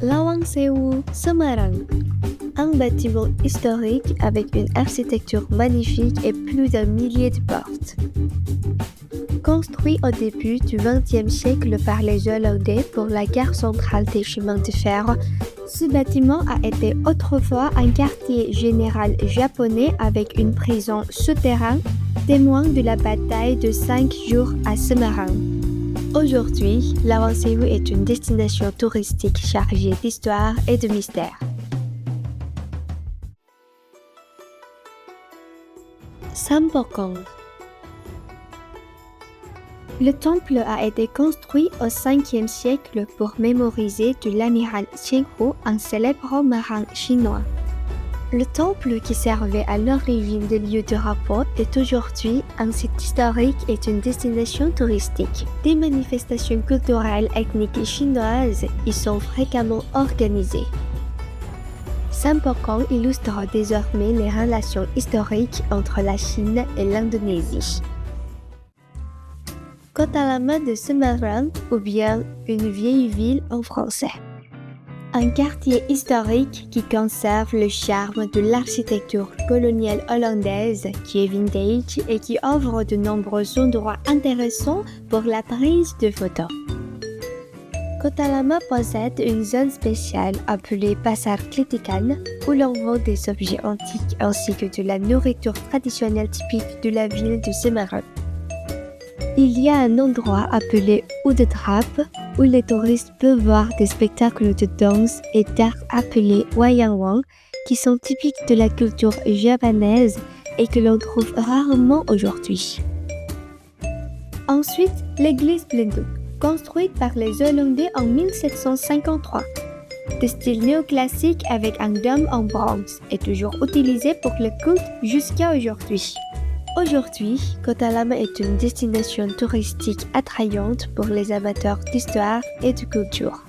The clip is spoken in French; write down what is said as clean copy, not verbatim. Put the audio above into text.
Lawang Sewu, Semarang. Un bâtiment historique avec une architecture magnifique et plus d'un millier de portes. Construit au début du XXe siècle par les Hollandais pour la gare centrale des chemins de fer, ce bâtiment a été autrefois un quartier général japonais avec une prison souterraine, témoin de la bataille de 5 jours à Semarang. Aujourd'hui, Lawang Sewu est une destination touristique chargée d'histoire et de mystère. Sampokong. Le temple a été construit au 5e siècle pour mémoriser de l'amiral Cheng-Hu, un célèbre marin chinois. Le temple, qui servait à l'origine de lieu de repos, est aujourd'hui un site historique et une destination touristique. Des manifestations culturelles ethniques chinoises y sont fréquemment organisées. Sampokong illustre désormais les relations historiques entre la Chine et l'Indonésie. Kota Lama de Semarang, ou bien une vieille ville en français. Un quartier historique qui conserve le charme de l'architecture coloniale hollandaise qui est vintage et qui offre de nombreux endroits intéressants pour la prise de photos. Kota Lama possède une zone spéciale appelée Pasar Kritikan où l'on vend des objets antiques ainsi que de la nourriture traditionnelle typique de la ville de Semarang. Il y a un endroit appelé Oudedrap où les touristes peuvent voir des spectacles de danse et d'art appelés Wayang Wong qui sont typiques de la culture japonaise et que l'on trouve rarement aujourd'hui. Ensuite, l'église Blenduk, construite par les Hollandais en 1753. De style néoclassique avec un dôme en bronze, est toujours utilisé pour le culte jusqu'à aujourd'hui. Aujourd'hui, Kota Lama est une destination touristique attrayante pour les amateurs d'histoire et de culture.